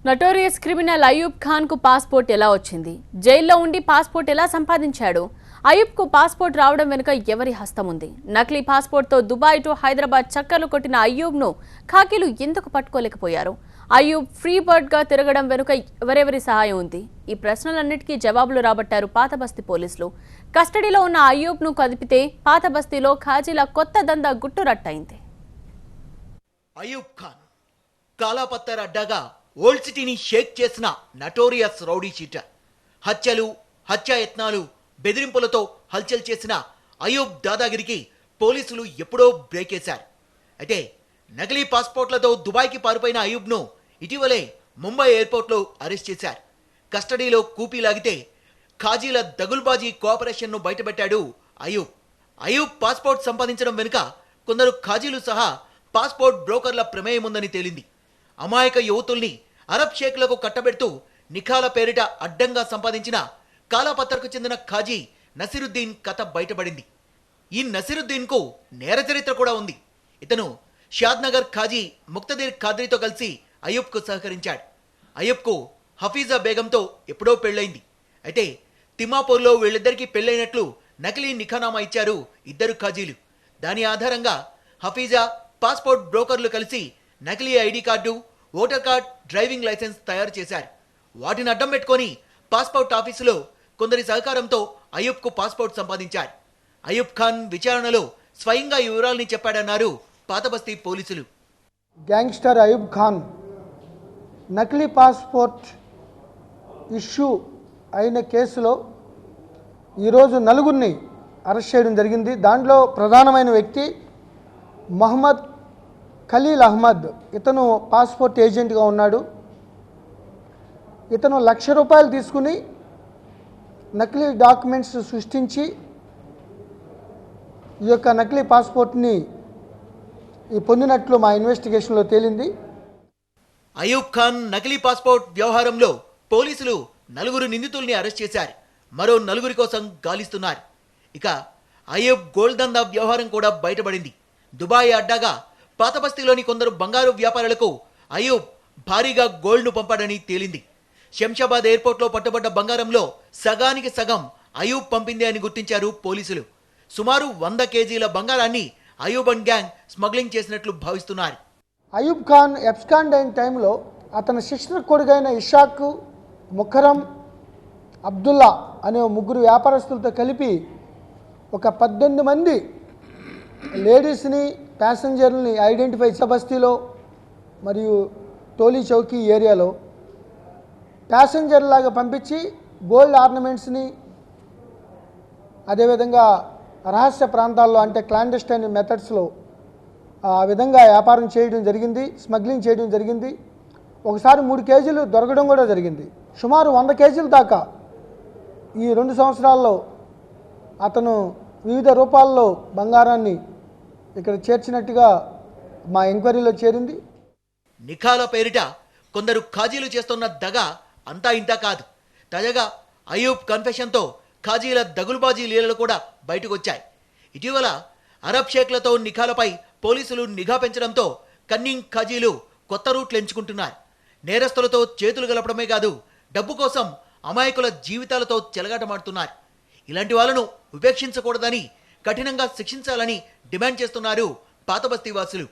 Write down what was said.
Notorious criminal Ayub Khan కు passport ఎలా వచ్చింది? జైల్లో ఉండి పాస్పోర్ట్ ఎలా సంపాదించాడు? అయూబ్ కు పాస్పోర్ట్ రావడం వెనుక ఎవరి హస్తం ఉంది? నకిలీ పాస్పోర్ట్ తో దుబాయ్ టు హైదరాబాద్ చక్కర్లు కొట్టిన అయూబ్ ను ఖాకీలు ఎందుకు పట్టుకోలేకపోయారు? అయూబ్ ఫ్రీ బర్డ్ గా తిరగడం వెనుక ఎవరెవరి సహాయం ఉంది? ఈ ప్రశ్నలన్నిటికీ జవాబులు రాబట్టారు పాతబస్తీ పోలీసులు. కస్టడీలో ఉన్న అయూబ్ ను కదిపితే పాతబస్తీలో ఖాజీల కొత్త దందా గుట్టురట్టయింది. అయూబ్ ఖాన్ కాలాపత్తర్ అడ్డాగా ఓల్డ్ సిటీని షేక్ చేసిన నటోరియస్ రౌడీ షీటర్. హత్యలు, హత్యాయత్నాలు, బెదిరింపులతో హల్చల్ చేసిన అయూబ్ దాదాగిరికి పోలీసులు ఎప్పుడో బ్రేక్ వేశారు. అయితే నకిలీ పాస్పోర్ట్లతో దుబాయ్కి పారిపోయిన అయూబ్ను ఇటీవలే ముంబై ఎయిర్పోర్ట్లో అరెస్ట్ చేశారు. కస్టడీలో కూపీ లాగితే ఖాజీల దగుల్బాజీ కోఆపరేషన్ను బయటపెట్టాడు అయూబ్. అయూబ్ పాస్పోర్ట్ సంపాదించడం వెనుక కొందరు ఖాజీలు సహా పాస్పోర్ట్ బ్రోకర్ల ప్రమేయం ఉందని తేలింది. అమాయక యువతుల్ని అరబ్ షేక్లకు కట్టబెడుతూ నిఖాల పేరిట అడ్డంగా సంపాదించిన కాలాపత్తర్కు చెందిన ఖాజీ నసిరుద్దీన్ కథ బయటపడింది. ఈ నసిరుద్దీన్కు నేర చరిత్ర కూడా ఉంది. ఇతను షాద్నగర్ ఖాజీ ముక్తదీర్ ఖాద్రీతో కలిసి అయూబ్కు సహకరించాడు. అయూబ్కు హఫీజా బేగంతో ఎప్పుడో పెళ్లైంది. అయితే తిమ్మాపూర్లో వీళ్ళిద్దరికీ పెళ్లైనట్లు నకిలీ నిఖానామా ఇచ్చారు ఇద్దరు ఖాజీలు. దాని ఆధారంగా హఫీజా, పాస్పోర్ట్ బ్రోకర్లు కలిసి నకిలీ ID card, voter card, driving license తయారు చేశారు. వాటిని అడ్డం పెట్టుకొని పాస్పోర్ట్ ఆఫీసులో కొందరి సహకారంతో అయూబ్కు పాస్పోర్ట్ సంపాదించారు. అయూబ్ ఖాన్ విచారణలో స్వయంగా ఈ వివరాలని చెప్పాడన్నారు పాతబస్తీ పోలీసులు. గ్యాంగ్స్టర్ అయూబ్ ఖాన్ నకిలీ పాస్పోర్ట్ ఇష్యూ అయిన కేసులో ఈరోజు నలుగురిని అరెస్ట్ చేయడం జరిగింది. దాంట్లో ప్రధానమైన వ్యక్తి మహమ్మద్ ఖలీల్ అహ్మద్. ఇతను పాస్పోర్ట్ ఏజెంట్గా ఉన్నాడు. ఇతను ₹1,00,000 తీసుకుని నకిలీ డాక్యుమెంట్స్ సృష్టించి ఈ యొక్క నకిలీ పాస్పోర్ట్ని పొందినట్లు మా ఇన్వెస్టిగేషన్లో తేలింది. అయూబ్ ఖాన్ నకిలీ పాస్పోర్ట్ వ్యవహారంలో పోలీసులు నలుగురు నిందితుల్ని అరెస్ట్ చేశారు. మరో నలుగురి కోసం గాలిస్తున్నారు. ఇక అయూబ్ గోల్డ్ దందా వ్యవహారం కూడా బయటపడింది. దుబాయ్ అడ్డాగా పాతబస్తీలోని కొందరు బంగారు వ్యాపారులకు అయూబ్ భారీగా గోల్డ్ను పంపాడని తేలింది. శంషాబాద్ ఎయిర్పోర్ట్లో పట్టుబడ్డ బంగారంలో సగానికి సగం అయూబ్ పంపింది అని గుర్తించారు పోలీసులు. సుమారు 100 కేజీల బంగారాన్ని అయూబ్ అండ్ గ్యాంగ్ స్మగ్లింగ్ చేసినట్లు భావిస్తున్నారు. అయూబ్ ఖాన్ ఎబ్స్కాండ్ అయిన టైంలో అతని సిస్టర్ కొడుకైన ఇషాక్, ముఖరం, అబ్దుల్లా అనే ముగ్గురు వ్యాపారస్తులతో కలిపి ఒక 18 మంది లేడీస్ని, ప్యాసింజర్లని ఐడెంటిఫై బస్తీలో మరియు టోలీ చౌకీ ఏరియాలో ప్యాసింజర్ లాగా పంపించి గోల్డ్ ఆర్నమెంట్స్ని, అదేవిధంగా రహస్య ప్రాంతాల్లో అంటే క్లాండెస్టైన్ మెథడ్స్లో ఆ విధంగా వ్యాపారం చేయడం జరిగింది, స్మగ్లింగ్ చేయడం జరిగింది. ఒకసారి 3 కేజీలు దొరకడం కూడా జరిగింది. సుమారు 100 కేజీల దాకా ఈ 2 సంవత్సరాల్లో అతను వివిధ రూపాల్లో బంగారాన్ని ఇక్కడ చేర్చినట్టుగా మా ఎంక్వైరీలో చేరింది. నిఖాల పేరిట కొందరు ఖాజీలు చేస్తున్న దగ అంతా ఇంతా కాదు. తాజాగా అయూబ్ కన్ఫెషన్తో ఖాజీల దగుల్బాజీ లీలలు కూడా బయటకు వచ్చాయి. ఇటీవల అరబ్ షేక్లతో నిఖాలపై పోలీసులు నిఘా పెంచడంతో కన్నింగ్ ఖాజీలు కొత్త రూట్లు ఎంచుకుంటున్నారు. నేరస్తులతో చేతులు గలపడమే కాదు, డబ్బు కోసం అమాయకుల జీవితాలతో చెలగాటమాడుతున్నారు. ఇలాంటి వాళ్ళను ఉపేక్షించకూడదని, కఠినంగా శిక్షించాలని డిమాండ్ చేస్తున్నారు పాతబస్తీ వాసులు.